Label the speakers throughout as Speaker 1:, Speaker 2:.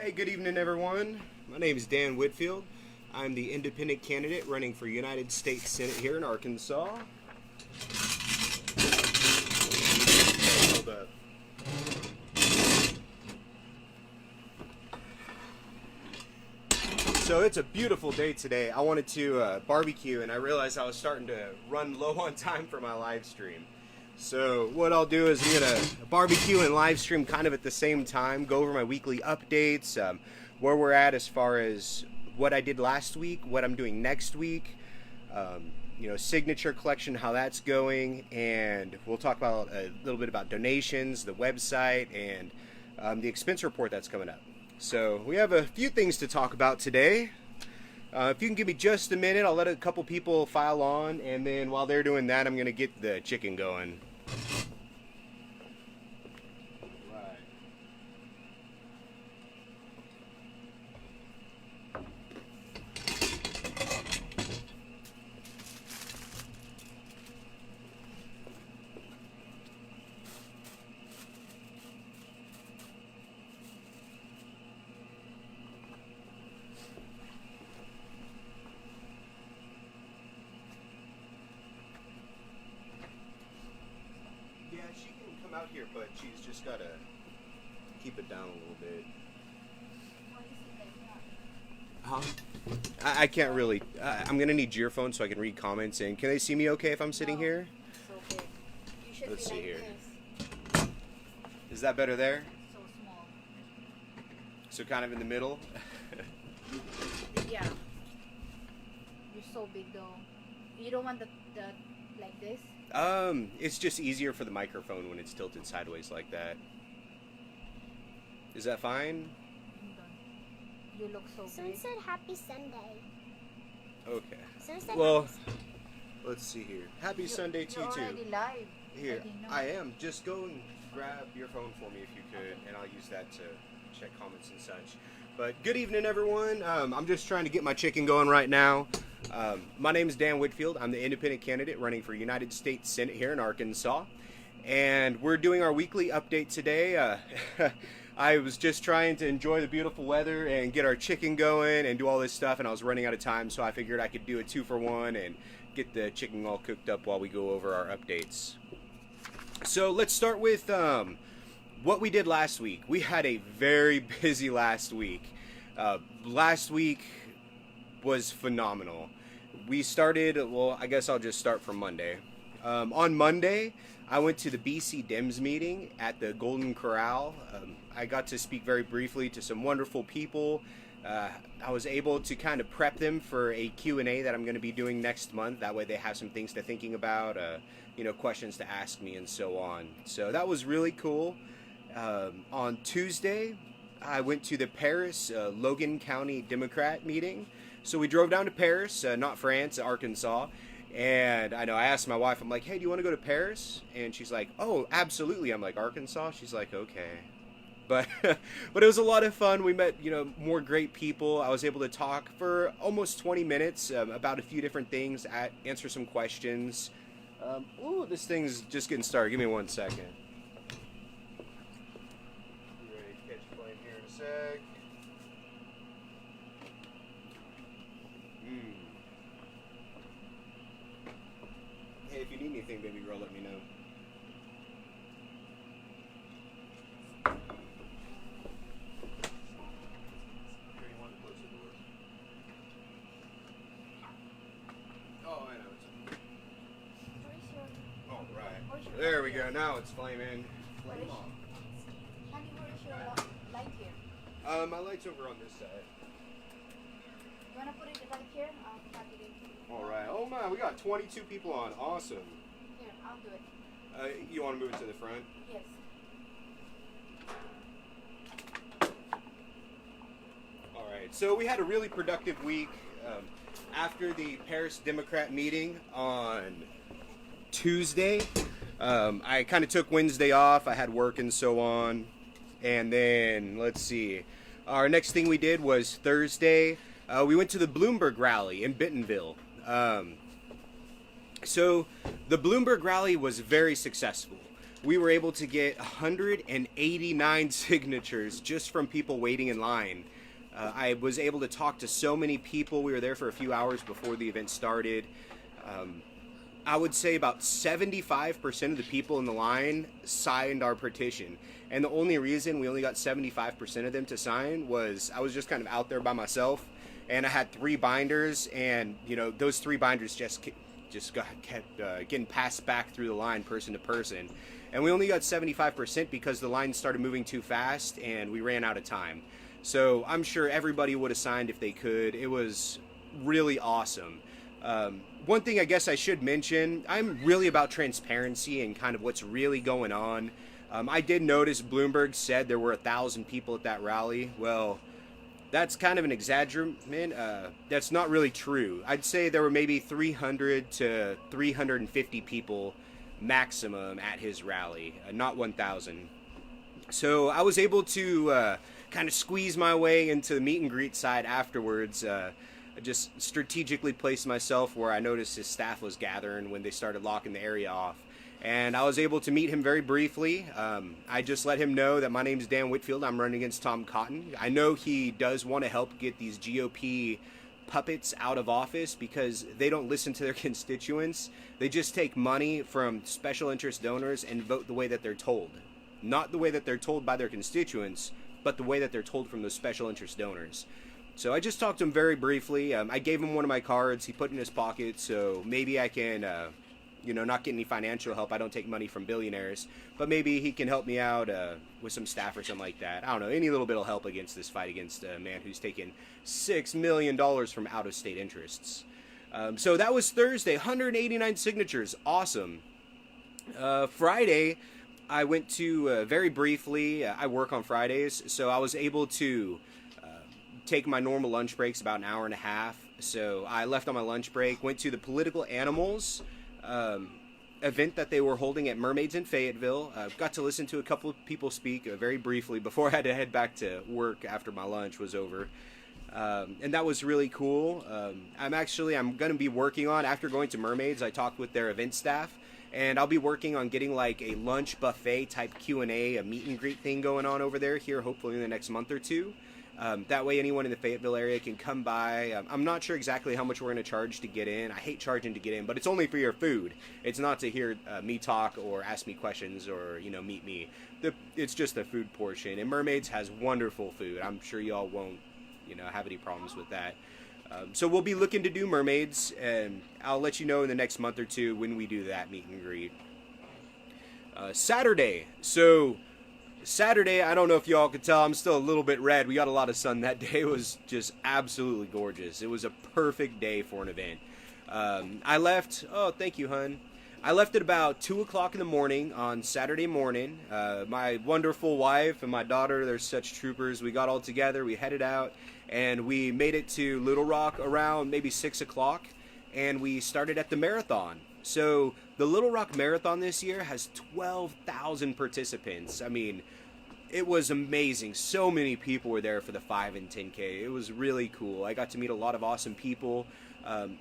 Speaker 1: Hey, good evening, everyone. My name is Dan Whitfield. I'm the independent candidate running for United States Senate here in Arkansas. Hold up. So it's a beautiful day today. I wanted to barbecue, and I realized I was starting to run low on time for my live stream. So what I'll do is I'm gonna barbecue and live stream kind of at the same time. Go over my weekly updates, where we're at as far as what I did last week, what I'm doing next week. Signature collection, how that's going, and we'll talk about a little bit about donations, the website, and the expense report that's coming up. So we have a few things to talk about today. If you can give me just a minute, I'll let a couple people file on, and then while they're doing that, I'm going to get the chicken going. Right. Yeah, she can come out here, but she's just got to keep it down a little bit. Huh? I can't really. I'm going to need your phone so I can read comments. And can they see me okay if I'm sitting here?
Speaker 2: It's okay. You should
Speaker 1: Let's
Speaker 2: be
Speaker 1: see
Speaker 2: like
Speaker 1: here.
Speaker 2: this.
Speaker 1: Is that better there?
Speaker 2: So small.
Speaker 1: So kind of in the middle?
Speaker 2: Yeah. You're so big though. You don't want the like this?
Speaker 1: It's just easier for the microphone when it's tilted sideways like that. Is that fine?
Speaker 2: Hold on. You look so
Speaker 3: Someone
Speaker 2: big.
Speaker 3: said happy Sunday.
Speaker 1: Okay.
Speaker 3: Someone said
Speaker 1: Well,
Speaker 3: happy Sunday.
Speaker 1: let's see here. Happy Sunday to you
Speaker 2: You're
Speaker 1: too.
Speaker 2: already live.
Speaker 1: Here,
Speaker 2: didn't know.
Speaker 1: I am. Just go and grab your phone for me if you could, and I'll use that to check comments and such. But good evening, everyone. I'm just trying to get my chicken going right now. My name is Dan Whitfield. I'm the independent candidate running for United States Senate here in Arkansas. And we're doing our weekly update today. I was just trying to enjoy the beautiful weather and get our chicken going and do all this stuff, and I was running out of time, so I figured I could do a 2-for-1 and get the chicken all cooked up while we go over our updates. So let's start with what we did last week. We had a very busy last week. Last week was phenomenal. We started, well, I guess I'll just start from Monday. On Monday, I went to the BC Dems meeting at the Golden Corral. I got to speak very briefly to some wonderful people. I was able to kind of prep them for a Q&A that I'm going to be doing next month. That way they have some things to thinking about, questions to ask me and so on. So that was really cool. On Tuesday, I went to the Paris Logan County Democrat meeting. So we drove down to Paris, not France, Arkansas. And I asked my wife, I'm like, hey, do you want to go to Paris? And she's like, oh, absolutely. I'm like, Arkansas? She's like, okay. But but it was a lot of fun. We met, more great people. I was able to talk for almost 20 minutes about a few different things, answer some questions. This thing's just getting started. Give me 1 second. Be ready to catch a plane here in a sec. Hey, if you need anything, baby girl, let me know. Here, you want to close the door? Oh, I know. All right. There we go. Now it's flaming. Flame on.
Speaker 2: Honey, where is your light here?
Speaker 1: My light's over on this side.
Speaker 2: You wanna put it right here? I'll plug it in.
Speaker 1: All right. Oh my, we got 22 people on. Awesome.
Speaker 2: Here, I'll do it.
Speaker 1: You want to move it to the front?
Speaker 2: Yes.
Speaker 1: All right. So we had a really productive week. After the Paris Democrat meeting on Tuesday, I kind of took Wednesday off. I had work and so on. And then, let's see. Our next thing we did was Thursday. We went to the Bloomberg rally in Bentonville. So the Bloomberg rally was very successful. we were able to get 189 signatures just from people waiting in line. I was able to talk to so many people. We were there for a few hours before the event started. I would say about 75% of the people in the line signed our petition. And the only reason we only got 75% of them to sign was I was just kind of out there by myself, and I had 3 binders, and those 3 binders kept getting passed back through the line person to person. And we only got 75% because the line started moving too fast and we ran out of time. So I'm sure everybody would have signed if they could. It was really awesome. One thing I guess I should mention, I'm really about transparency and kind of what's really going on. I did notice Bloomberg said there were 1,000 people at that rally. Well, that's kind of an exaggeration. That's not really true. I'd say there were maybe 300 to 350 people maximum at his rally, not 1,000. So I was able to kind of squeeze my way into the meet and greet side afterwards. I just strategically placed myself where I noticed his staff was gathering when they started locking the area off. And I was able to meet him very briefly. I just let him know that my name is Dan Whitfield. I'm running against Tom Cotton. I know he does want to help get these GOP puppets out of office because they don't listen to their constituents. They just take money from special interest donors and vote the way that they're told. Not the way that they're told by their constituents, but the way that they're told from those special interest donors. So I just talked to him very briefly. I gave him one of my cards. He put it in his pocket, so maybe I can not get any financial help. I don't take money from billionaires, but maybe he can help me out with some staff or something like that. I don't know. Any little bit will help against this fight against a man who's taken $6 million from out-of-state interests. So that was Thursday. 189 signatures. Awesome. Friday, I went to, very briefly, I work on Fridays, so I was able to take my normal lunch breaks, about an hour and a half. So I left on my lunch break, went to the Political Animals event that they were holding at Mermaids in Fayetteville. Got to listen to a couple of people speak very briefly before I had to head back to work after my lunch was over. And that was really cool. I'm going to be working on, after going to Mermaids, I talked with their event staff, and I'll be working on getting like a lunch buffet type Q&A, a meet and greet thing going on over there here, hopefully in the next month or two. That way anyone in the Fayetteville area can come by. I'm not sure exactly how much we're going to charge to get in. I hate charging to get in, but it's only for your food. It's not to hear me talk or ask me questions or, meet me. It's just the food portion. And Mermaids has wonderful food. I'm sure y'all won't, have any problems with that. So we'll be looking to do Mermaids, and I'll let you know in the next month or two when we do that meet and greet. Saturday. So Saturday, I don't know if y'all could tell, I'm still a little bit red. We got a lot of sun that day. It was just absolutely gorgeous. It was a perfect day for an event. I left, thank you, hun. I left at about 2 o'clock in the morning on Saturday morning. My wonderful wife and my daughter, they're such troopers. We got all together, we headed out, and we made it to Little Rock around maybe 6 o'clock, and we started at the marathon. So the Little Rock Marathon this year has 12,000 participants. I mean, it was amazing. So many people were there for the 5 and 10K. It was really cool. I got to meet a lot of awesome people.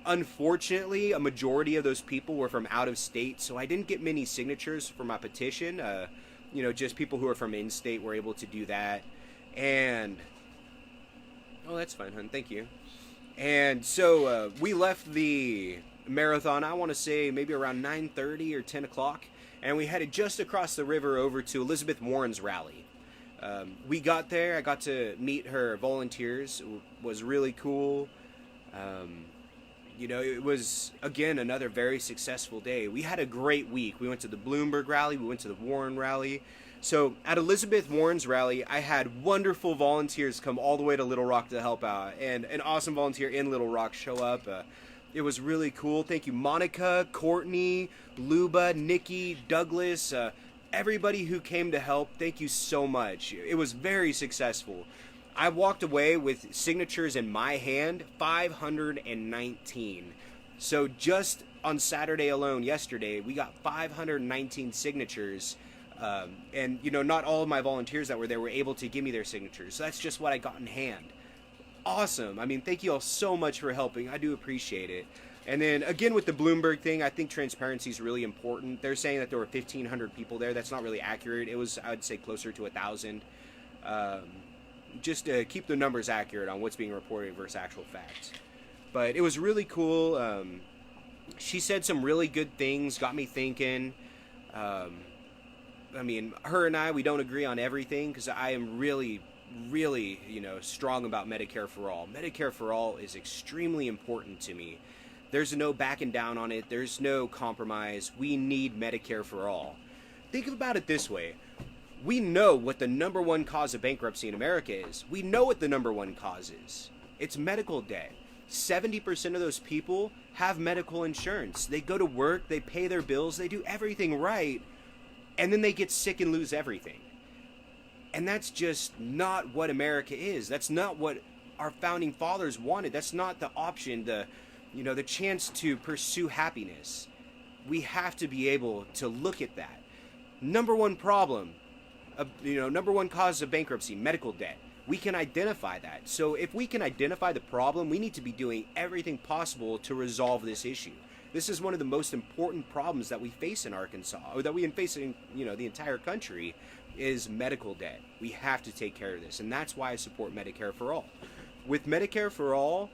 Speaker 1: Unfortunately, a majority of those people were from out of state, so I didn't get many signatures for my petition. Just people who are from in-state were able to do that. And oh, that's fine, hon. Thank you. And so we left the marathon, I want to say maybe around 9:30 or 10 o'clock, and we headed just across the river over to Elizabeth Warren's rally. We got there. I got to meet her volunteers. It was really cool. It was, again, another very successful day. We had a great week. We went to the Bloomberg rally. We went to the Warren rally. So at Elizabeth Warren's rally, I had wonderful volunteers come all the way to Little Rock to help out, and an awesome volunteer in Little Rock show up. It was really cool. Thank you, Monica, Courtney, Luba, Nikki, Douglas, everybody who came to help. Thank you so much. It was very successful. I walked away with signatures in my hand, 519. So just on Saturday alone, yesterday, we got 519 signatures. And not all of my volunteers that were there were able to give me their signatures. So that's just what I got in hand. Awesome. I mean, thank you all so much for helping. I do appreciate it. And then again with the Bloomberg thing, I think transparency is really important. They're saying that there were 1,500 people there. That's not really accurate. It was, I'd say, closer to 1,000. Just to keep the numbers accurate on what's being reported versus actual facts. But it was really cool. She said some really good things, got me thinking. I mean, her and I, we don't agree on everything because I am really, strong about Medicare for All. Medicare for All is extremely important to me. There's no backing down on it. There's no compromise. We need Medicare for all. Think about it this way. We know what the number one cause of bankruptcy in America is. We know what the number one cause is. It's medical debt. 70% of those people have medical insurance. They go to work, they pay their bills, they do everything right, and then they get sick and lose everything. And that's just not what America is. That's not what our founding fathers wanted. That's not the option, the chance to pursue happiness. We have to be able to look at that. Number one problem, number one cause of bankruptcy, medical debt. We can identify that. So if we can identify the problem, we need to be doing everything possible to resolve this issue. This is one of the most important problems that we face in Arkansas, or that we face in, the entire country, is medical debt. We have to take care of this, and that's why I support Medicare for All. With Medicare for All,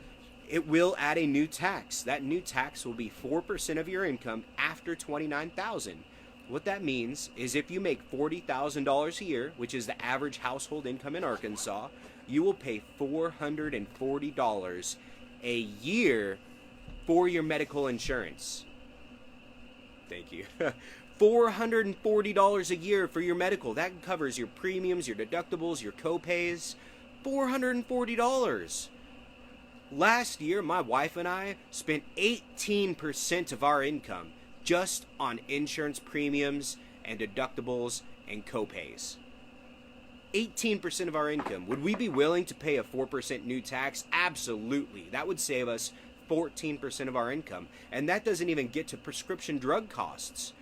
Speaker 1: it will add a new tax. That new tax will be 4% of your income after $29,000. What that means is if you make $40,000 a year, which is the average household income in Arkansas, you will pay $440 a year for your medical insurance. Thank you. $440 a year for your medical. That covers your premiums, your deductibles, your co-pays. $440. Last year, my wife and I spent 18% of our income just on insurance premiums and deductibles and co-pays. 18% of our income. Would we be willing to pay a 4% new tax? Absolutely. That would save us 14% of our income. And that doesn't even get to prescription drug costs.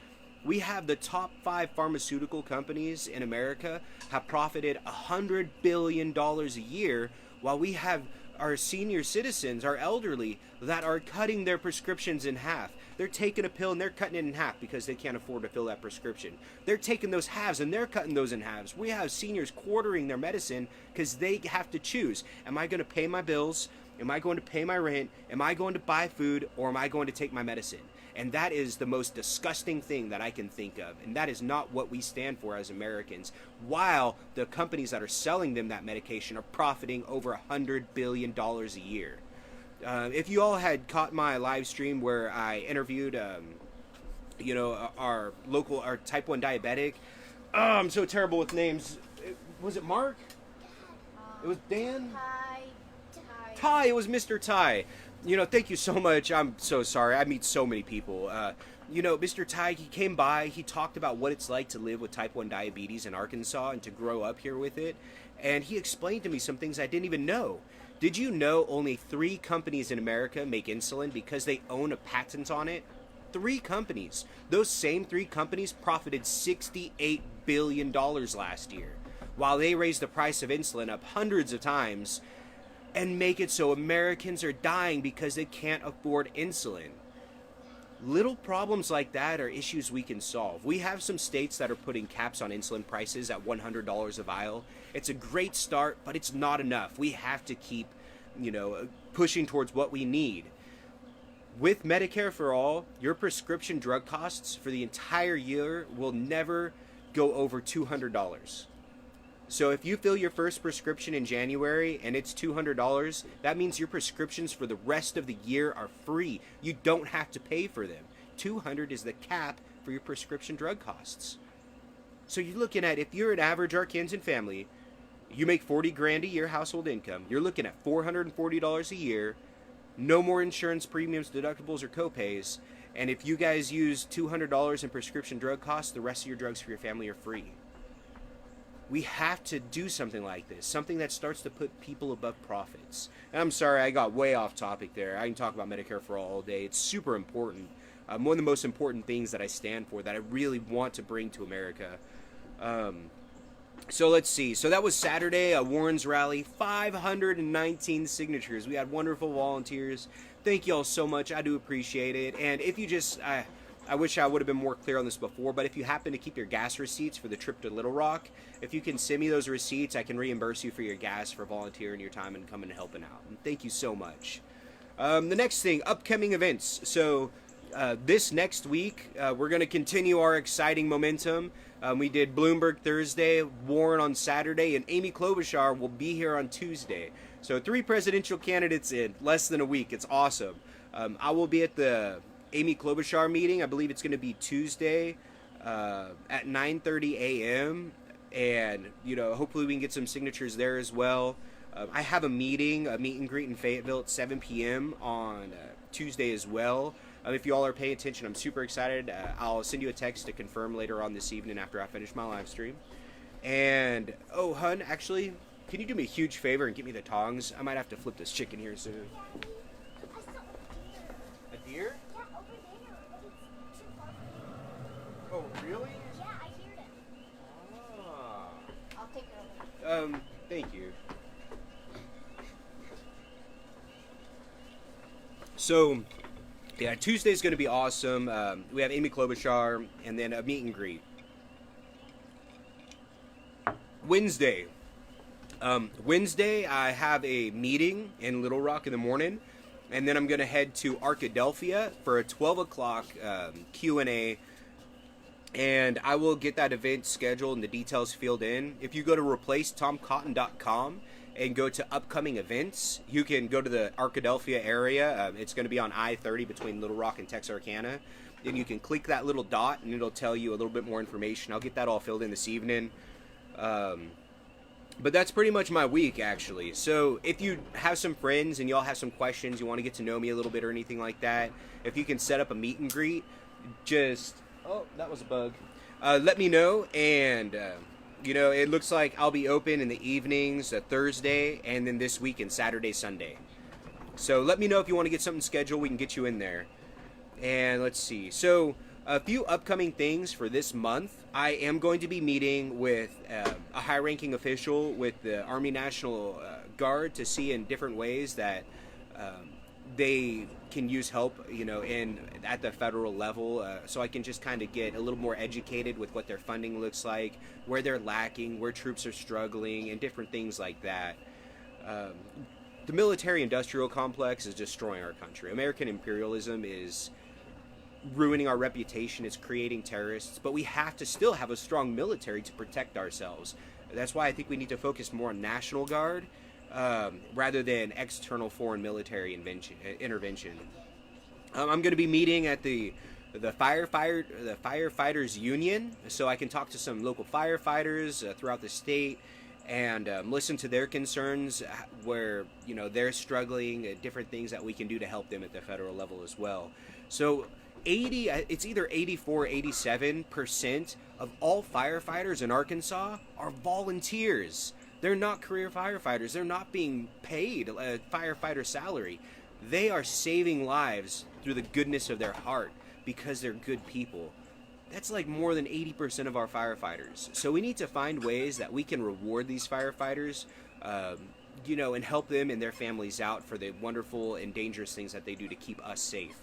Speaker 1: We have the top 5 pharmaceutical companies in America have profited $100 billion a year, while we have our senior citizens, our elderly, that are cutting their prescriptions in half. They're taking a pill and they're cutting it in half because they can't afford to fill that prescription. They're taking those halves and they're cutting those in halves. We have seniors quartering their medicine because they have to choose. Am I going to pay my bills? Am I going to pay my rent? Am I going to buy food? Or am I going to take my medicine? And that is the most disgusting thing that I can think of. And that is not what we stand for as Americans. While the companies that are selling them that medication are profiting over $100 billion a year. If you all had caught my live stream where I interviewed, our type 1 diabetic. Oh, I'm so terrible with names. Was it Mark? It was Dan? Ty. It was Mr. Ty. Thank you so much. I'm so sorry. I meet so many people. Mr. Ty, he came by. He talked about what it's like to live with type 1 diabetes in Arkansas and to grow up here with it. And he explained to me some things I didn't even know. Did you know only 3 companies in America make insulin because they own a patent on it? 3 companies. Those same 3 companies profited $68 billion last year, while they raised the price of insulin up hundreds of times and make it so Americans are dying because they can't afford insulin. Little problems like that are issues we can solve. We have some states that are putting caps on insulin prices at $100 a vial. It's a great start, but it's not enough. We have to keep, pushing towards what we need. With Medicare for All, your prescription drug costs for the entire year will never go over $200. So if you fill your first prescription in January and it's $200, that means your prescriptions for the rest of the year are free. You don't have to pay for them. $200 is the cap for your prescription drug costs. So you're looking at, if you're an average Arkansan family, you make $40,000 a year household income. You're looking at $440 a year, no more insurance premiums, deductibles, or co-pays. And if you guys use $200 in prescription drug costs, the rest of your drugs for your family are free. We have to do something like this, something that starts to put people above profits. And I'm sorry, I got way off topic there. I can talk about Medicare for all day. It's super important. One of the most important things that I stand for, that I really want to bring to America. So let's see. So that was Saturday, a Warren's rally, 519 signatures. We had wonderful volunteers. Thank y'all so much. I do appreciate it. And if you just, I wish I would have been more clear on this before, but if you happen to keep your gas receipts for the trip to Little Rock, if you can send me those receipts, I can reimburse you for your gas for volunteering your time and coming and helping out. And thank you so much. The next thing, upcoming events. So this next week, we're going to continue our exciting momentum. We did Bloomberg Thursday, Warren on Saturday, and Amy Klobuchar will be here on Tuesday. So 3 presidential candidates in less than a week. It's awesome. I will be at the Amy Klobuchar meeting. I believe it's going to be Tuesday at 9:30 a.m. And, you know, hopefully we can get some signatures there as well. I have a meet and greet in Fayetteville at 7 p.m. on Tuesday as well. If you all are paying attention, I'm super excited. I'll send you a text to confirm later on this evening after I finish my live stream. And, oh, hun, actually, can you do me a huge favor and get me the tongs? I might have to flip this chicken here soon. A deer?
Speaker 3: Yeah, over there, but it's too far.
Speaker 1: Oh, really?
Speaker 3: Yeah, I heard it.
Speaker 1: Ah.
Speaker 2: I'll take it over.
Speaker 1: Thank you. So, yeah, Tuesday's going to be awesome. We have Amy Klobuchar and then a meet and greet. Wednesday, I have a meeting in Little Rock in the morning, and then I'm going to head to Arkadelphia for a 12 o'clock Q&A, and I will get that event scheduled and the details filled in. If you go to replacetomcotton.com and go to upcoming events, you can go to the Arkadelphia area. It's going to be on I-30 between Little Rock and Texarkana. Then you can click that little dot, and it'll tell you a little bit more information. I'll get that all filled in this evening. But that's pretty much my week, actually. So if you have some friends and y'all have some questions, you want to get to know me a little bit or anything like that, if you can set up a meet and greet, just... Oh, that was a bug. Let me know, and... you know, it looks like I'll be open in the evenings, Thursday, and then this weekend, Saturday, Sunday. So let me know if you want to get something scheduled. We can get you in there. And let's see. So a few upcoming things for this month. I am going to be meeting with a high-ranking official with the Army National Guard to see in different ways that they can use help, you know, at the federal level, so I can just kind of get a little more educated with what their funding looks like, where they're lacking, where troops are struggling, and different things like that. The military-industrial complex is destroying our country. American imperialism is ruining our reputation. It's creating terrorists, but we have to still have a strong military to protect ourselves. That's why I think we need to focus more on National Guard rather than external foreign military intervention. I'm going to be meeting at the Firefighters Union, so I can talk to some local firefighters throughout the state and listen to their concerns, where, you know, they're struggling, different things that we can do to help them at the federal level as well. So it's either 84 or 87% of all firefighters in Arkansas are volunteers. They're not career firefighters. They're not being paid a firefighter salary. They are saving lives through the goodness of their heart because they're good people. That's like more than 80% of our firefighters. So we need to find ways that we can reward these firefighters, you know, and help them and their families out for the wonderful and dangerous things that they do to keep us safe.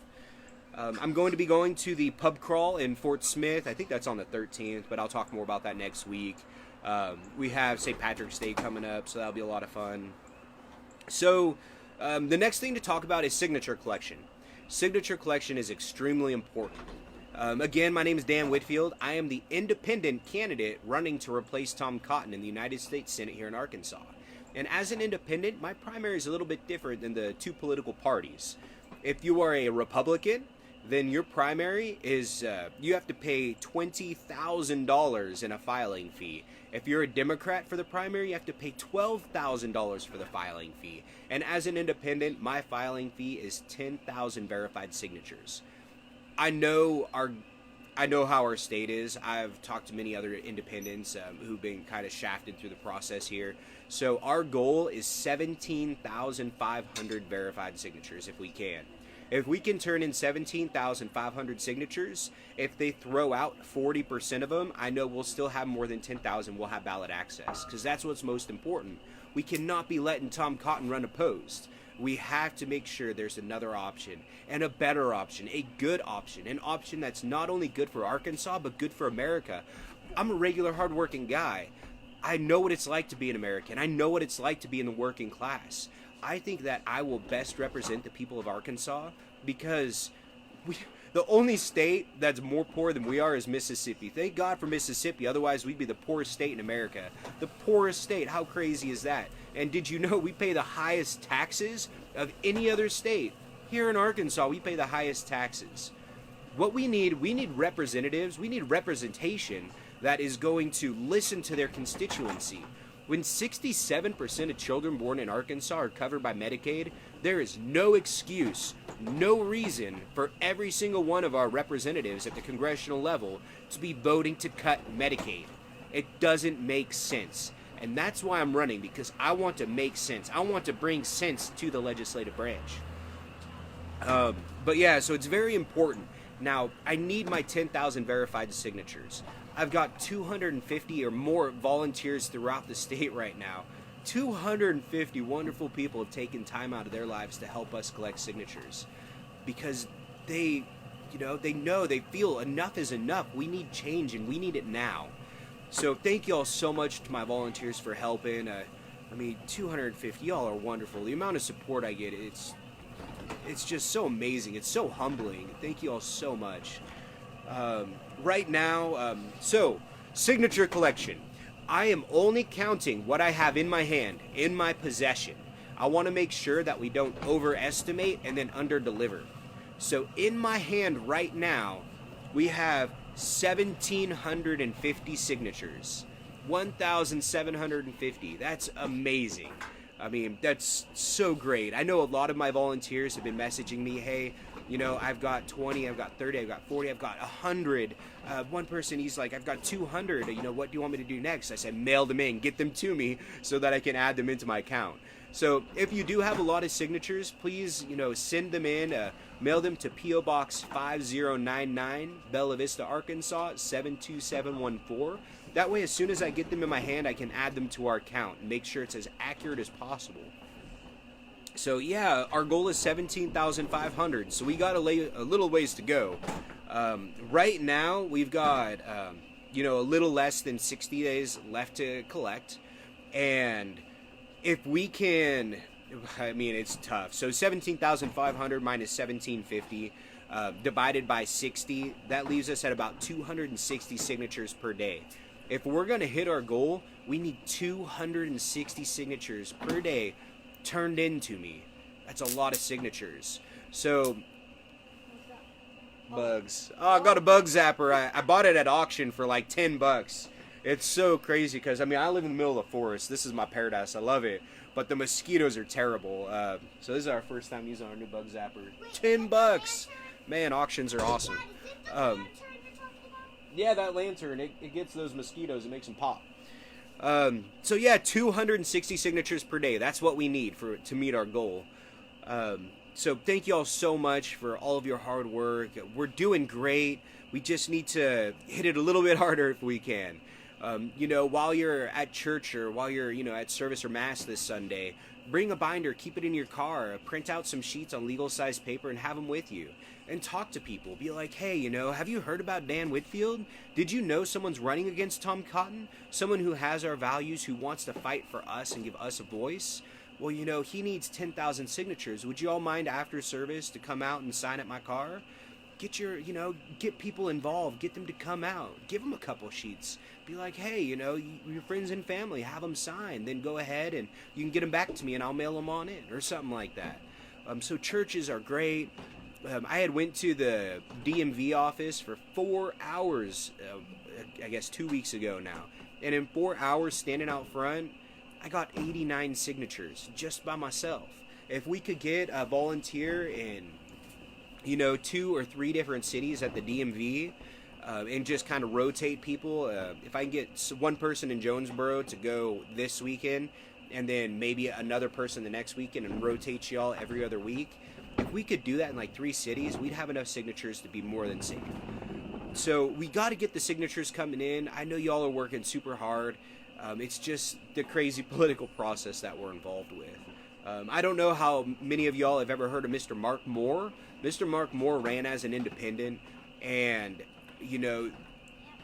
Speaker 1: I'm going to be going to the pub crawl in Fort Smith. I think that's on the 13th, but I'll talk more about that next week. We have St. Patrick's Day coming up, so that'll be a lot of fun. So the next thing to talk about is signature collection. Signature collection is extremely important. Again, my name is Dan Whitfield. I am the independent candidate running to replace Tom Cotton in the United States Senate here in Arkansas. And as an independent, my primary is a little bit different than the two political parties. If you are a Republican, then your primary is, you have to pay $20,000 in a filing fee. If you're a Democrat for the primary, you have to pay $12,000 for the filing fee. And as an independent, my filing fee is 10,000 verified signatures. I know how our state is. I've talked to many other independents who've been kind of shafted through the process here. So our goal is 17,500 verified signatures if we can. If we can turn in 17,500 signatures, if they throw out 40% of them, I know we'll still have more than 10,000. We'll have ballot access, because that's what's most important. We cannot be letting Tom Cotton run opposed. We have to make sure there's another option, and a better option, a good option, an option that's not only good for Arkansas, but good for America. I'm a regular hardworking guy. I know what it's like to be an American. I know what it's like to be in the working class. I think that I will best represent the people of Arkansas because the only state that's more poor than we are is Mississippi. Thank God for Mississippi, otherwise we'd be the poorest state in America. The poorest state, how crazy is that? And did you know we pay the highest taxes of any other state? Here in Arkansas, we pay the highest taxes. What we need representatives, we need representation that is going to listen to their constituency. When 67% of children born in Arkansas are covered by Medicaid, there is no excuse, no reason for every single one of our representatives at the congressional level to be voting to cut Medicaid. It doesn't make sense. And that's why I'm running, because I want to make sense. I want to bring sense to the legislative branch. But yeah, so it's very important. Now, I need my 10,000 verified signatures. I've got 250 or more volunteers throughout the state right now. 250 wonderful people have taken time out of their lives to help us collect signatures because they feel enough is enough. We need change and we need it now. So thank you all so much to my volunteers for helping. 250, y'all are wonderful. The amount of support I get, it's just so amazing. It's so humbling. Thank you all so much. Right now, so signature collection. I am only counting what I have in my hand, in my possession. I want to make sure that we don't overestimate and then underdeliver. So in my hand right now, we have 1,750 signatures. 1,750. That's amazing. I mean, that's so great. I know a lot of my volunteers have been messaging me, hey, I've got 20, I've got 30, I've got 40, I've got 100. One person, he's like, I've got 200. What do you want me to do next? I said, mail them in, get them to me so that I can add them into my account. So if you do have a lot of signatures, please, send them in, mail them to P.O. Box 5099, Bella Vista, Arkansas, 72714. That way, as soon as I get them in my hand, I can add them to our account and make sure it's as accurate as possible. So yeah, our goal is 17,500. So we got a little ways to go. Right now, we've got a little less than 60 days left to collect, and if we can, it's tough. So 17,500 minus 1,750 divided by 60, that leaves us at about 260 signatures per day. If we're going to hit our goal, we need 260 signatures per day turned into me. That's a lot of signatures. So, bugs. Oh, I got a bug zapper. I bought it at auction for like $10. It's so crazy because, I live in the middle of the forest. This is my paradise. I love it. But the mosquitoes are terrible. So this is our first time using our new bug zapper. $10. Man, auctions are awesome. Yeah, that lantern, it gets those mosquitoes. It makes them pop. So yeah, 260 signatures per day. That's what we need to meet our goal. So thank you all so much for all of your hard work. We're doing great. We just need to hit it a little bit harder if we can. While you're at church or while you're, at service or mass this Sunday, bring a binder, keep it in your car, print out some sheets on legal size paper and have them with you. And talk to people. Be like, hey, have you heard about Dan Whitfield? Did you know someone's running against Tom Cotton? Someone who has our values, who wants to fight for us and give us a voice? Well, he needs 10,000 signatures. Would you all mind after service to come out and sign at my car? Get people involved. Get them to come out. Give them a couple sheets. Be like, hey, your friends and family, have them sign. Then go ahead and you can get them back to me and I'll mail them on in or something like that. So churches are great. I had went to the DMV office for 4 hours, 2 weeks ago now. And in 4 hours standing out front, I got 89 signatures just by myself. If we could get a volunteer in, 2 or 3 different cities at the DMV, and just kind of rotate people. If I can get one person in Jonesboro to go this weekend, and then maybe another person the next weekend and rotate y'all every other week, if we could do that in like 3 cities, we'd have enough signatures to be more than safe. So we got to get the signatures coming in. I know y'all are working super hard. It's just the crazy political process that we're involved with. I don't know how many of y'all have ever heard of Mr. Mark Moore. Mr. Mark Moore ran as an independent, and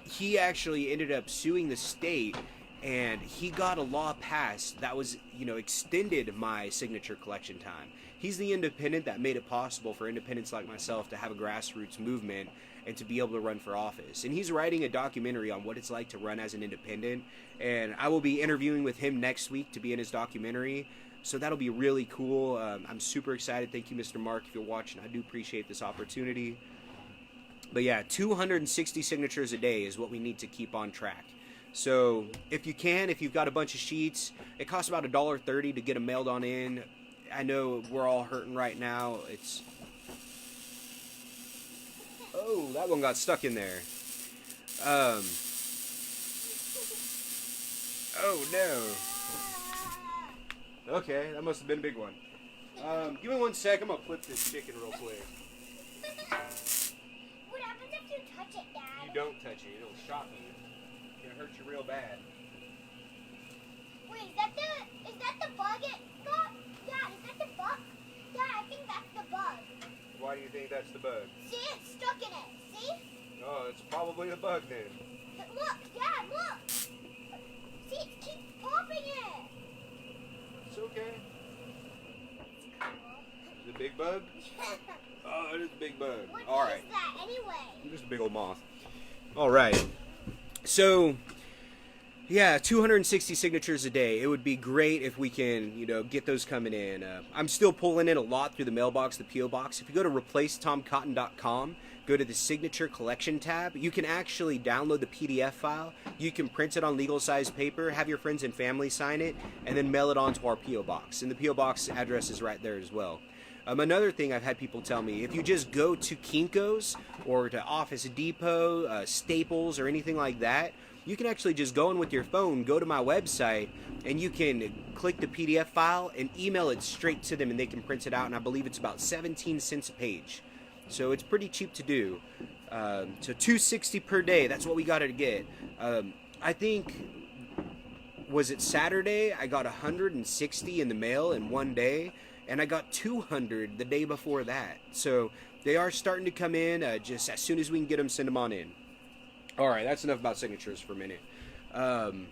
Speaker 1: he actually ended up suing the state, and he got a law passed that was, extended my signature collection time. He's the independent that made it possible for independents like myself to have a grassroots movement and to be able to run for office. And he's writing a documentary on what it's like to run as an independent, and I will be interviewing with him next week to be in his documentary. So that'll be really cool. I'm super excited. Thank you, Mr. Mark, if you're watching. I do appreciate this opportunity. But yeah, 260 signatures a day is what we need to keep on track. So if you've got a bunch of sheets, it costs about $1.30 to get them mailed on in. I know we're all hurting right now. Oh, that one got stuck in there. Oh no. Okay, that must have been a big one. Give me 1 sec. I'm gonna flip this chicken real quick.
Speaker 3: What happens if you touch it, Dad?
Speaker 1: You don't touch it. It'll shock you. It's gonna hurt you real bad.
Speaker 3: Wait, is that the bug it got? Dad, is that the bug? Dad, I think that's the bug.
Speaker 1: Why do you think that's the bug?
Speaker 3: See, it's stuck in it. See?
Speaker 1: Oh, it's probably the bug then.
Speaker 3: Look, Dad, look. See, it keeps popping it.
Speaker 1: It's okay. Is it a big bug? Oh, it is a big bug.
Speaker 3: What
Speaker 1: All
Speaker 3: is
Speaker 1: right.
Speaker 3: that anyway?
Speaker 1: Just a big old moth. All right. So, yeah, 260 signatures a day. It would be great if we can, get those coming in. I'm still pulling in a lot through the mailbox, the P.O. Box. If you go to replacetomcotton.com, go to the signature collection tab, you can actually download the PDF file. You can print it on legal size paper, have your friends and family sign it, and then mail it on to our P.O. Box. And the P.O. Box address is right there as well. Another thing I've had people tell me, if you just go to Kinko's or to Office Depot, Staples, or anything like that, you can actually just go in with your phone, go to my website, and you can click the PDF file and email it straight to them, and they can print it out, and I believe it's about 17 cents a page. So it's pretty cheap to do. So $2.60 per day, that's what we got to get. I think, was it Saturday? I got 160 in the mail in one day, and I got 200 the day before that. So they are starting to come in. Just as soon as we can get them, send them on in. All right, that's enough about signatures for a minute. I'm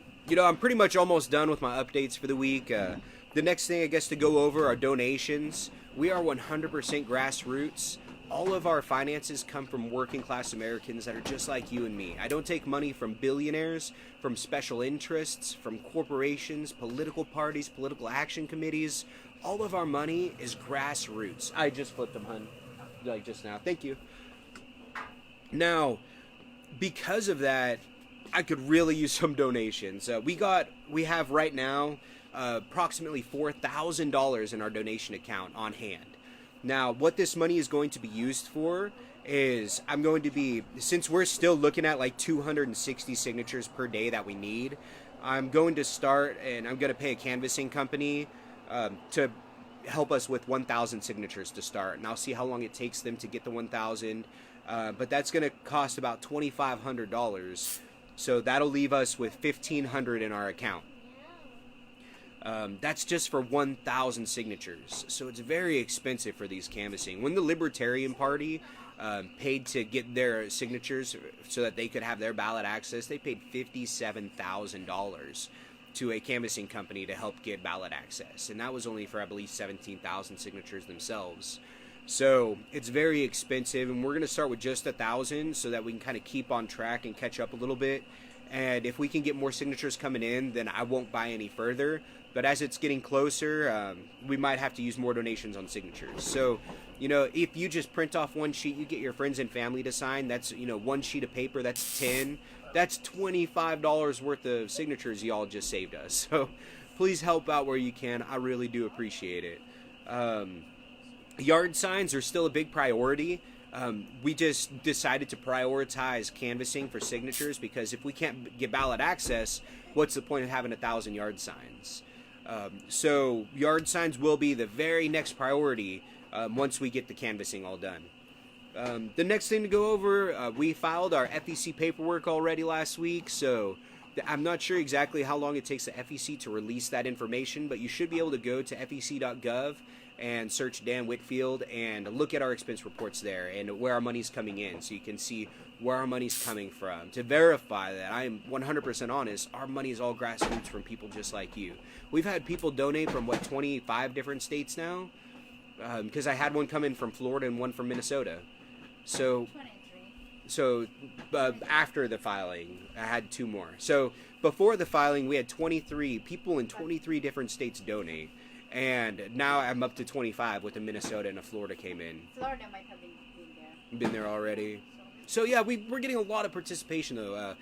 Speaker 1: pretty much almost done with my updates for the week. The next thing I guess to go over are donations. We are 100% grassroots. All of our finances come from working class Americans that are just like you and me. I don't take money from billionaires, from special interests, from corporations, political parties, political action committees. All of our money is grassroots. I just flipped them, hun. Like just now. Thank you. Now, because of that, I could really use some donations. We have right now approximately $4,000 in our donation account on hand. Now, what this money is going to be used for is since we're still looking at like 260 signatures per day that we need, I'm going to start and I'm going to pay a canvassing company to help us with 1,000 signatures to start. And I'll see how long it takes them to get the 1,000. But that's going to cost about $2,500. So that'll leave us with $1,500 in our account. That's just for 1,000 signatures. So it's very expensive for these canvassing. When the Libertarian Party paid to get their signatures so that they could have their ballot access, they paid $57,000 to a canvassing company to help get ballot access. And that was only for, I believe, 17,000 signatures themselves. So it's very expensive, and we're going to start with just 1,000 so that we can kind of keep on track and catch up a little bit. And if we can get more signatures coming in, then I won't buy any further. But as it's getting closer, we might have to use more donations on signatures. So, if you just print off one sheet, you get your friends and family to sign, that's, one sheet of paper, that's 10. That's $25 worth of signatures y'all just saved us. So please help out where you can. I really do appreciate it. Yard signs are still a big priority. We just decided to prioritize canvassing for signatures because if we can't get ballot access, what's the point of having 1,000 yard signs? So yard signs will be the very next priority once we get the canvassing all done. The next thing to go over, we filed our FEC paperwork already last week, so I'm not sure exactly how long it takes the FEC to release that information, but you should be able to go to fec.gov and search Dan Whitfield and look at our expense reports there and where our money's coming in, so you can see where our money's coming from. To verify that I am 100% honest, our money is all grassroots from people just like you. We've had people donate from 25 different states now, because I had one come in from Florida and one from Minnesota. So
Speaker 2: 23.
Speaker 1: After the filing, I had 2 more. So before the filing, we had 23 people in 23 different states donate. And now I'm up to 25 with a Minnesota and a Florida came in.
Speaker 2: Florida might have been there.
Speaker 1: Been there already. So yeah, we're getting a lot of participation though.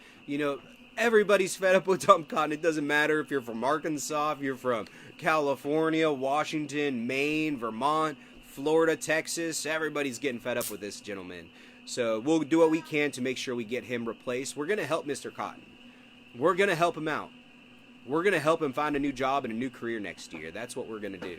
Speaker 1: Everybody's fed up with Tom Cotton. It doesn't matter if you're from Arkansas, if you're from California, Washington, Maine, Vermont, Florida, Texas. Everybody's getting fed up with this gentleman. So we'll do what we can to make sure we get him replaced. We're going to help Mr. Cotton. We're going to help him out. We're going to help him find a new job and a new career next year. That's what we're going to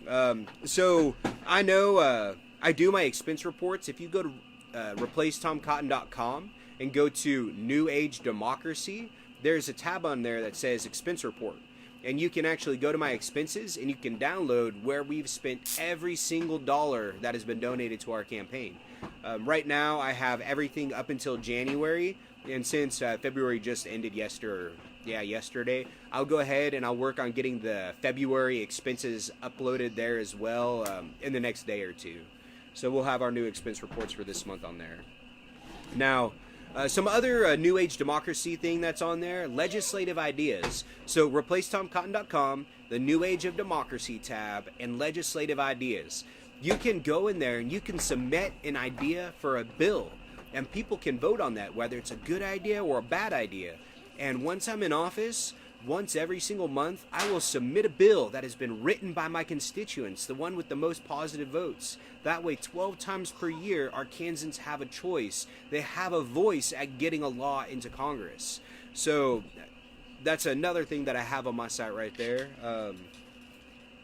Speaker 1: do. So I know I do my expense reports. If you go to replacetomcotton.com and go to New Age Democracy, there's a tab on there that says expense report. And you can actually go to my expenses and you can download where we've spent every single dollar that has been donated to our campaign. Right now, I have everything up until January, and since February just ended yesterday, I'll go ahead and I'll work on getting the February expenses uploaded there as well in the next day or two. So we'll have our new expense reports for this month on there. Now, some other New Age Democracy thing that's on there, legislative ideas. So replacetomcotton.com, the New Age of Democracy tab, and legislative ideas. You can go in there and you can submit an idea for a bill, and people can vote on that, whether it's a good idea or a bad idea. And once I'm in office, once every single month, I will submit a bill that has been written by my constituents, the one with the most positive votes. That way, 12 times per year, Arkansans have a choice. They have a voice at getting a law into Congress. So that's another thing that I have on my site right there.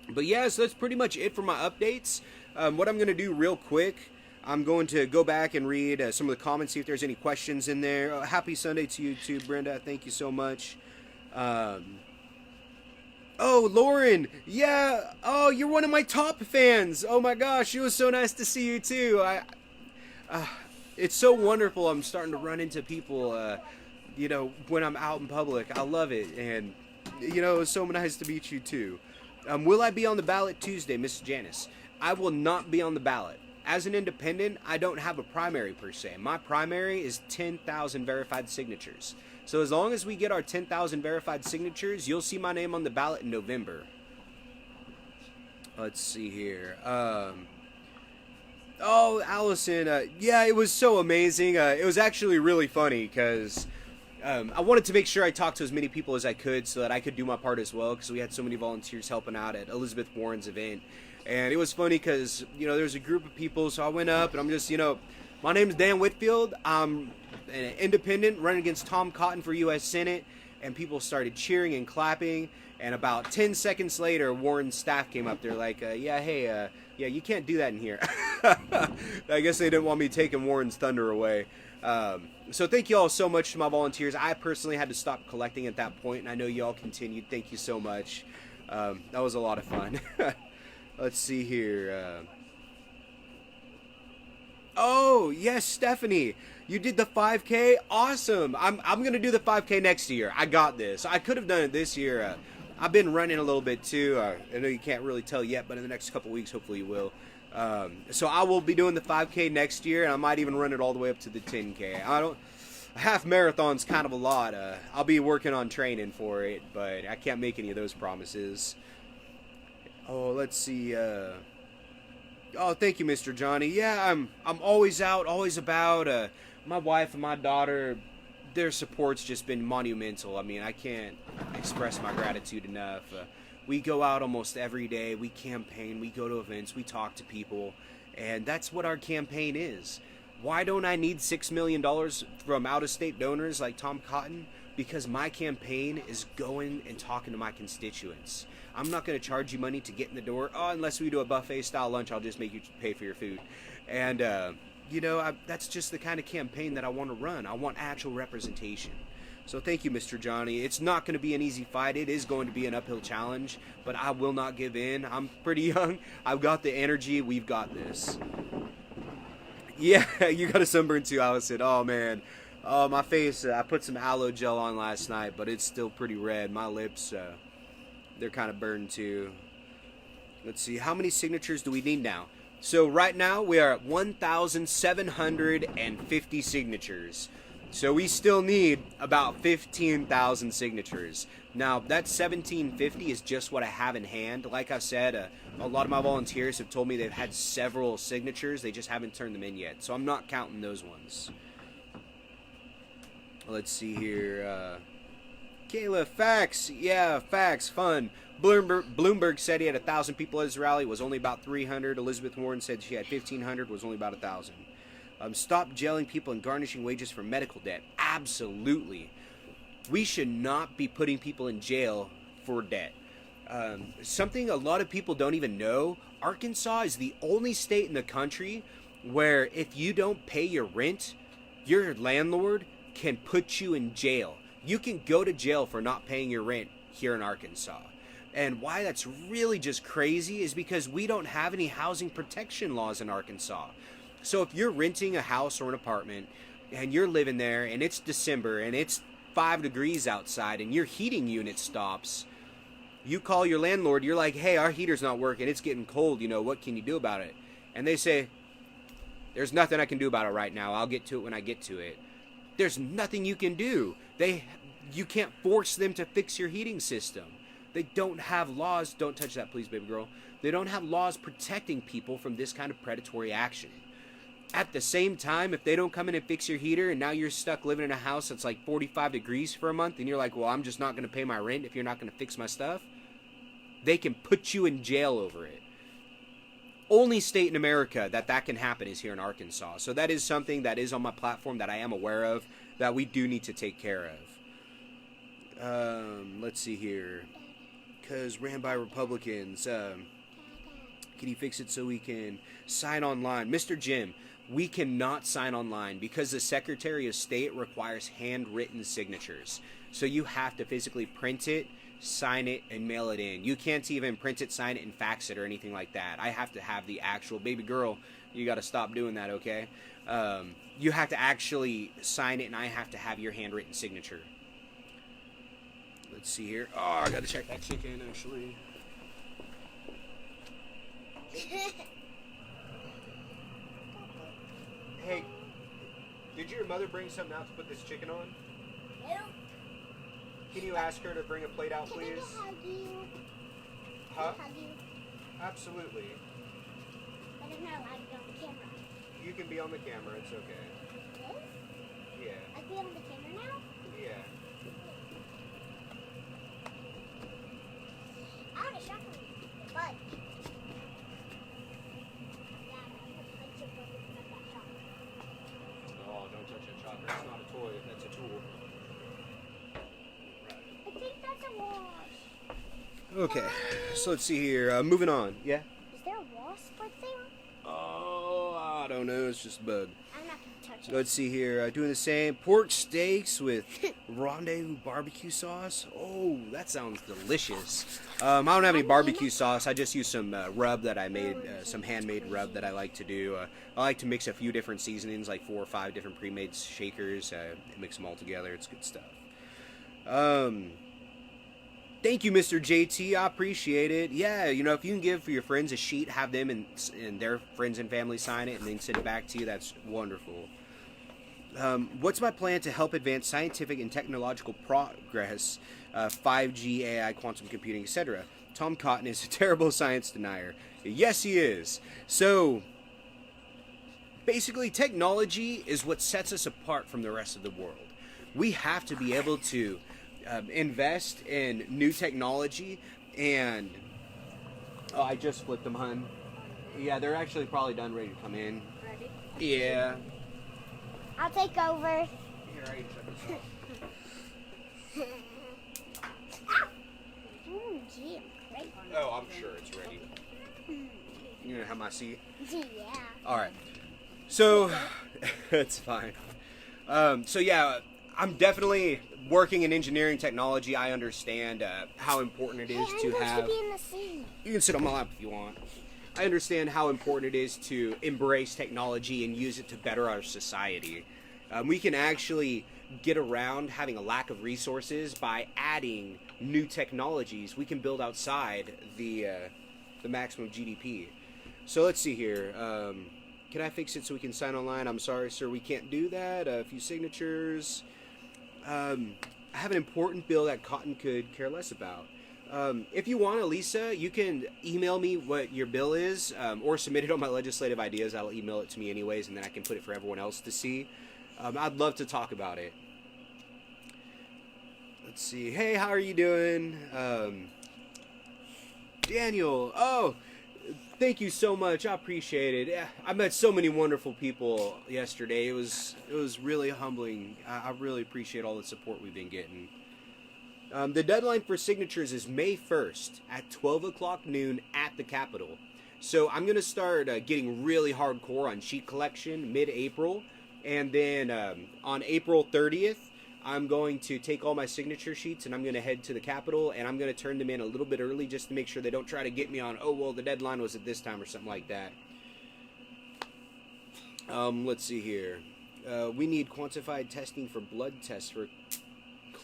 Speaker 1: But yeah, so that's pretty much it for my updates. What I'm going to do real quick, I'm going to go back and read some of the comments, see if there's any questions in there. Happy Sunday to you too, Brenda. Thank you so much. Oh, Lauren. Yeah. Oh, you're one of my top fans. Oh my gosh, it was so nice to see you too. It's so wonderful. I'm starting to run into people, when I'm out in public. I love it. And, it was so nice to meet you too. Will I be on the ballot Tuesday, Mrs. Janice? I will not be on the ballot. As an independent, I don't have a primary per se. My primary is 10,000 verified signatures. So as long as we get our 10,000 verified signatures, you'll see my name on the ballot in November. Let's see here. Oh, Allison. Yeah, it was so amazing. It was actually really funny because I wanted to make sure I talked to as many people as I could so that I could do my part as well, because we had so many volunteers helping out at Elizabeth Warren's event. And it was funny because, there's a group of people, so I went up and I'm just, my name is Dan Whitfield. I'm an independent running against Tom Cotton for U.S. Senate, and people started cheering and clapping. And about 10 seconds later, Warren's staff came up there like, hey, you can't do that in here. I guess they didn't want me taking Warren's thunder away. So thank you all so much to my volunteers. I personally had to stop collecting at that point, and I know you all continued. Thank you so much. That was a lot of fun. Let's see here. Oh, yes, Stephanie. You did the 5K? Awesome. I'm going to do the 5K next year. I got this. I could have done it this year. I've been running a little bit too. I know you can't really tell yet, but in the next couple weeks, hopefully you will. So I will be doing the 5K next year, and I might even run it all the way up to the 10K. A half marathon's kind of a lot. I'll be working on training for it, but I can't make any of those promises. Oh, let's see. Oh, thank you, Mr. Johnny. Yeah, I'm always out, always about. My wife and my daughter, their support's just been monumental. I mean, I can't express my gratitude enough. We go out almost every day. We campaign. We go to events. We talk to people. And that's what our campaign is. Why don't I need $6 million from out-of-state donors like Tom Cotton? Because my campaign is going and talking to my constituents. I'm not going to charge you money to get in the door. Oh, unless we do a buffet-style lunch, I'll just make you pay for your food. And, that's just the kind of campaign that I want to run. I want actual representation. So thank you, Mr. Johnny. It's not going to be an easy fight. It is going to be an uphill challenge, but I will not give in. I'm pretty young. I've got the energy. We've got this. Yeah, you got a sunburn too, Allison. Oh, man. My face, I put some aloe gel on last night, but it's still pretty red. My lips, they're kind of burned too. Let's see, how many signatures do we need now? So right now we are at 1,750 signatures. So we still need about 15,000 signatures. Now that 1,750 is just what I have in hand. Like I said, a lot of my volunteers have told me they've had several signatures. They just haven't turned them in yet. So I'm not counting those ones. Let's see here. Kayla, facts. Yeah, facts. Fun. Bloomberg said he had 1,000 people at his rally. It was only about 300. Elizabeth Warren said she had 1,500. Was only about 1,000. Stop jailing people and garnishing wages for medical debt. Absolutely. We should not be putting people in jail for debt. Something a lot of people don't even know. Arkansas is the only state in the country where if you don't pay your rent, your landlord can put you in jail. You can go to jail for not paying your rent here in Arkansas. And why that's really just crazy is because we don't have any housing protection laws in Arkansas. So if you're renting a house or an apartment and you're living there and it's December and it's 5 degrees outside and your heating unit stops, you call your landlord, you're like, hey, our heater's not working, it's getting cold, what can you do about it? And they say, there's nothing I can do about it right now, I'll get to it when I get to it. There's nothing you can do. You can't force them to fix your heating system. They don't have laws, don't touch that please, baby girl. They don't have laws protecting people from this kind of predatory action. At the same time, if they don't come in and fix your heater and now you're stuck living in a house that's like 45 degrees for a month and you're like, well, I'm just not going to pay my rent if you're not going to fix my stuff, they can put you in jail over it. Only state in America that can happen is here in Arkansas. So that is something that is on my platform that I am aware of that we do need to take care of. Let's see here. Because ran by Republicans. Can you fix it so we can sign online? Mr. Jim, we cannot sign online because the Secretary of State requires handwritten signatures. So you have to physically print it, sign it, and mail it in. You can't even print it, sign it, and fax it or anything like that. I have to have the actual, baby girl, you got to stop doing that, okay? You have to actually sign it, and I have to have your handwritten signature. Let's see here. Oh, I got to check that chicken, actually. Hey, did your mother bring something out to put this chicken on?
Speaker 3: No.
Speaker 1: Can you ask her to bring a plate out, please?
Speaker 3: Can I hug you?
Speaker 1: Huh?
Speaker 3: Hug you?
Speaker 1: Absolutely.
Speaker 3: But I'm not allowed to be on the camera.
Speaker 1: You can be on the camera, it's okay.
Speaker 3: Yes?
Speaker 1: Yeah,
Speaker 3: I can be on the camera now?
Speaker 1: yeah.
Speaker 3: I want a chocolate. But.
Speaker 1: Oh, don't touch that chocolate. It's not a toy, that's a tool.
Speaker 3: I think that's a wash.
Speaker 1: Okay, so let's see here. Moving on. Yeah?
Speaker 3: Is there a wasp right there?
Speaker 1: Oh, I don't know. It's just a bug.
Speaker 3: I'm not going to touch it.
Speaker 1: Let's see here. Doing the same. Pork steaks with rendezvous barbecue sauce. Oh, that sounds delicious. I don't have any barbecue sauce. I just use some rub that I made, some handmade rub that I like to do. I like to mix a few different seasonings, like 4 or 5 different pre-made shakers. Mix them all together. It's good stuff. Thank you, Mr. JT. I appreciate it. Yeah, if you can give for your friends a sheet, have them and their friends and family sign it, and then send it back to you, that's wonderful. What's my plan to help advance scientific and technological progress, 5G, AI, quantum computing, etc.? Tom Cotton is a terrible science denier. Yes, he is. So, basically, technology is what sets us apart from the rest of the world. We have to be able to invest in new technology, and I just flipped them, hun. Yeah, they're actually probably done, ready to come in.
Speaker 2: Ready?
Speaker 1: Yeah.
Speaker 3: I'll take over.
Speaker 1: Here, I can shut this off.
Speaker 3: Gee, great.
Speaker 1: Oh, I'm sure it's ready. You gonna have my seat?
Speaker 3: Yeah.
Speaker 1: All right. So, that's fine. So yeah, I'm definitely working in engineering technology. I understand how important it is
Speaker 3: Hey, I'm
Speaker 1: to
Speaker 3: going
Speaker 1: have.
Speaker 3: to be in the sea.
Speaker 1: You can sit on my lap if you want. I understand how important it is to embrace technology and use it to better our society. We can actually get around having a lack of resources by adding new technologies we can build outside the maximum GDP. So let's see here. Can I fix it so we can sign online? I'm sorry, sir, we can't do that. A few signatures. I have an important bill that Cotton could care less about. If you want, Elisa, you can email me what your bill is, or submit it on my legislative ideas. I'll email it to me anyways, and then I can put it for everyone else to see. I'd love to talk about it. Let's see. Hey, how are you doing? Daniel. Oh, thank you so much. I appreciate it. I met so many wonderful people yesterday. It was really humbling. I really appreciate all the support we've been getting. The deadline for signatures is May 1st at 12 o'clock noon at the Capitol. So I'm going to start getting really hardcore on sheet collection mid-April. And then on April 30th, I'm going to take all my signature sheets and I'm going to head to the Capitol. And I'm going to turn them in a little bit early just to make sure they don't try to get me on, oh, well, the deadline was at this time or something like that. Let's see here. We need quantified testing for blood tests for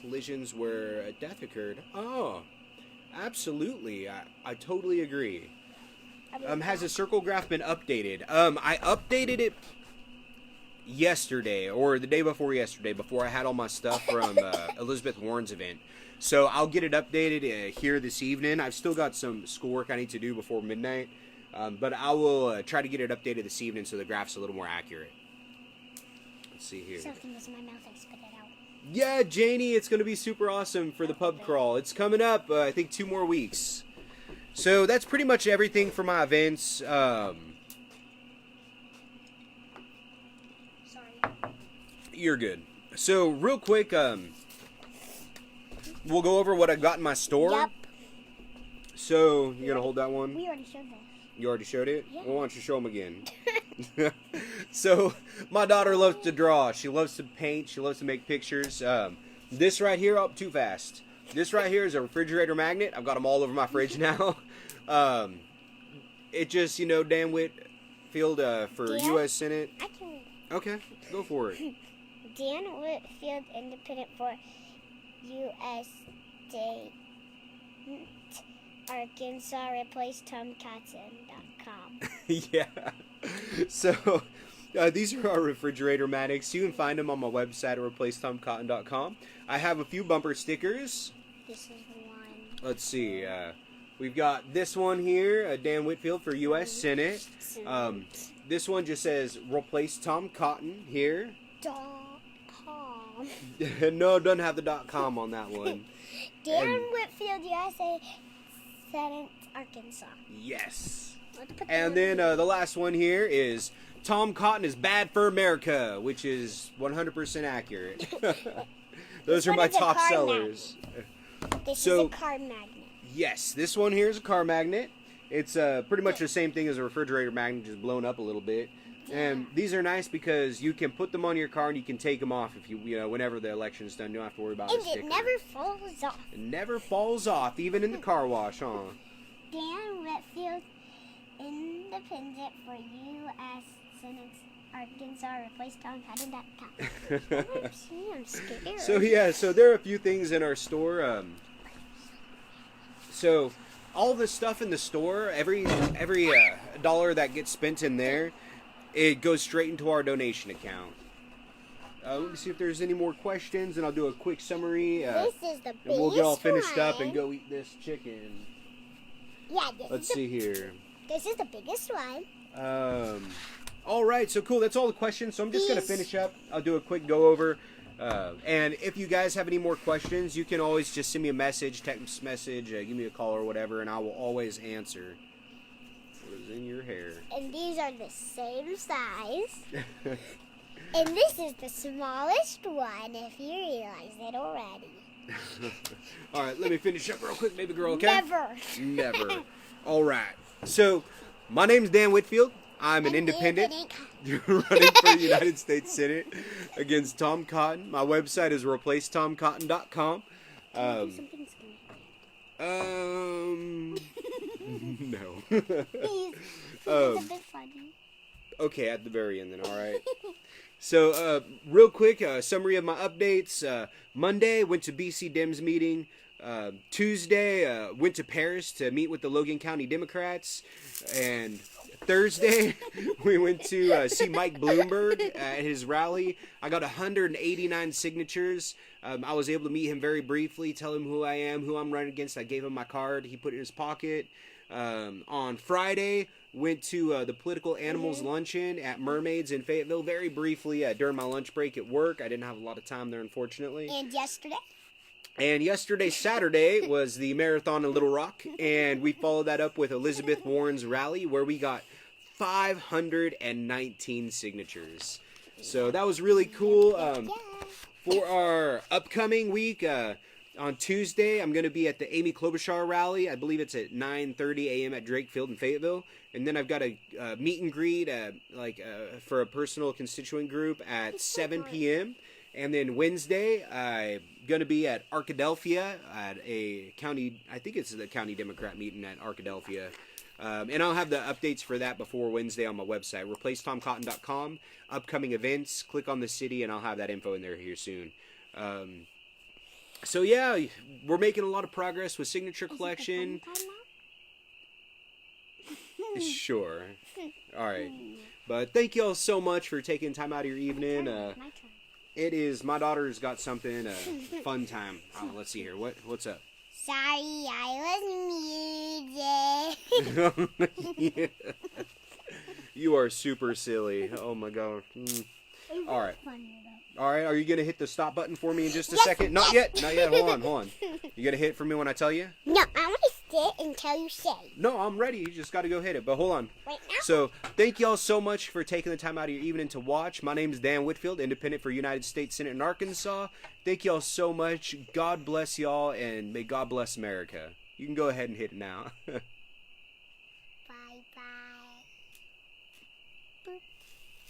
Speaker 1: collisions where a death occurred. Oh, absolutely. I totally agree. Has the circle graph been updated? I updated it yesterday or the day before yesterday, before I had all my stuff from Elizabeth Warren's event. So I'll get it updated here this evening. I've still got some schoolwork I need to do before midnight, but I will try to get it updated this evening so the graph's a little more accurate. Let's see here.
Speaker 3: Something was in my mouth. I spit it out.
Speaker 1: Yeah, Janie, it's going to be super awesome for the pub crawl. It's coming up, I think, 2 more weeks. So that's pretty much everything for my events.
Speaker 3: Sorry.
Speaker 1: You're good. So real quick, we'll go over what I got in my store.
Speaker 3: Yep.
Speaker 1: So you're going to hold that one?
Speaker 3: We already showed this.
Speaker 1: You already showed it?
Speaker 3: Yeah.
Speaker 1: Well, why don't you show them again? So, my daughter loves to draw. She loves to paint. She loves to make pictures. This right here, oh, too fast. This right here is a refrigerator magnet. I've got them all over my fridge now. It just, Dan Whitfield for
Speaker 3: Dan?
Speaker 1: U.S. Senate.
Speaker 3: I can read it.
Speaker 1: Okay, go for it.
Speaker 3: Dan Whitfield, independent for U.S. State, Arkansas, replaced TomCotton.com.
Speaker 1: Yeah. So, these are our refrigerator magnets. You can find them on my website at replacetomcotton.com. I have a few bumper stickers.
Speaker 3: This is one.
Speaker 1: Let's see. We've got this one here, Dan Whitfield for U.S. Senate. This one just says replace Tom Cotton here.
Speaker 3: .com.
Speaker 1: No, it doesn't have the .com on that one.
Speaker 3: Dan Whitfield, USA, Senate, Arkansas.
Speaker 1: Yes.
Speaker 3: Let's put
Speaker 1: And
Speaker 3: the
Speaker 1: then the last one here is Tom Cotton is bad for America, which is 100% accurate. Those
Speaker 3: This
Speaker 1: are
Speaker 3: one
Speaker 1: my
Speaker 3: is a
Speaker 1: top
Speaker 3: card
Speaker 1: sellers.
Speaker 3: This
Speaker 1: So-
Speaker 3: is a card magnet.
Speaker 1: Yes, this one here is a car magnet. It's pretty much the same thing as a refrigerator magnet, just blown up a little bit. And these are nice because you can put them on your car and you can take them off if you whenever the election's done. You don't have to worry about
Speaker 3: And
Speaker 1: the sticker.
Speaker 3: it never falls off.
Speaker 1: It never falls off, even in the car wash, huh?
Speaker 3: Dan Whitfield, independent for U.S. Senate, Arkansas, replaced TomCotton.com. I'm scared.
Speaker 1: So yeah, so there are a few things in our store. So all the stuff in the store, every dollar that gets spent in there, it goes straight into our donation account. Let me see if there's any more questions, and I'll do a quick summary.
Speaker 3: This is the biggest
Speaker 1: And we'll get all finished up and
Speaker 3: one.
Speaker 1: go eat this chicken.
Speaker 3: Yeah,
Speaker 1: Let's see here.
Speaker 3: This is the biggest one.
Speaker 1: All right, so cool. That's all the questions. So I'm just going to
Speaker 3: These-
Speaker 1: finish up. I'll do a quick go over. And if you guys have any more questions, you can always just send me a message, text message, give me a call or whatever, and I will always answer. What is in your hair?
Speaker 3: And these are the same size. And this is the smallest one, if you realize it already.
Speaker 1: All right, let me finish up real quick, baby girl, okay?
Speaker 3: Never.
Speaker 1: Never. All right. So, my name's Dan Whitfield. I'm an
Speaker 3: I'm
Speaker 1: independent. running for the United States Senate against Tom Cotton. My website is replacetomcotton.com.
Speaker 3: Something scary.
Speaker 1: No.
Speaker 3: Please. It's a bit funny.
Speaker 1: Okay, at the very end then, alright. So, real quick, summary of my updates. Monday, went to BC Dems meeting. Tuesday, went to Paris to meet with the Logan County Democrats. And Thursday, we went to see Mike Bloomberg at his rally. I got 189 signatures. I was able to meet him very briefly, tell him who I am, who I'm running against. I gave him my card. He put it in his pocket. On Friday, went to the Political Animals Luncheon at Mermaids in Fayetteville very briefly during my lunch break at work. I didn't have a lot of time there, unfortunately.
Speaker 3: And yesterday?
Speaker 1: And yesterday, Saturday, was the marathon in Little Rock, and we followed that up with Elizabeth Warren's rally, where we got 519 signatures. So that was really cool. For our upcoming week, on Tuesday, I'm going to be at the Amy Klobuchar rally. I believe it's at 9:30 a.m. at Drake Field in Fayetteville. And then I've got a meet and greet for a personal constituent group at 7 p.m. And then Wednesday, I'm going to be at Arkadelphia at a county, I think it's the county Democrat meeting at Arkadelphia. And I'll have the updates for that before Wednesday on my website, replacetomcotton.com. Upcoming events, click on the city, and I'll have that info in there here soon. So yeah, we're making a lot of progress with signature collection. Sure. All right. But thank you all so much for taking time out of your evening.
Speaker 3: My turn.
Speaker 1: It is, my daughter's got something, fun time. Oh, let's see here. What's up?
Speaker 3: Sorry, I was muted.
Speaker 1: You are super silly. Oh my god. All right. All right, are you going to hit the stop button for me in just a second? Not yet. Hold on. You going to hit it for me when I tell you?
Speaker 3: No, I want to sit until you say.
Speaker 1: No, I'm ready. You just got to go hit it. But hold on.
Speaker 3: Right now?
Speaker 1: So, thank y'all so much for taking the time out of your evening to watch. My name is Dan Whitfield, independent for United States Senate in Arkansas. Thank y'all so much. God bless y'all, and may God bless America. You can go ahead and hit it now.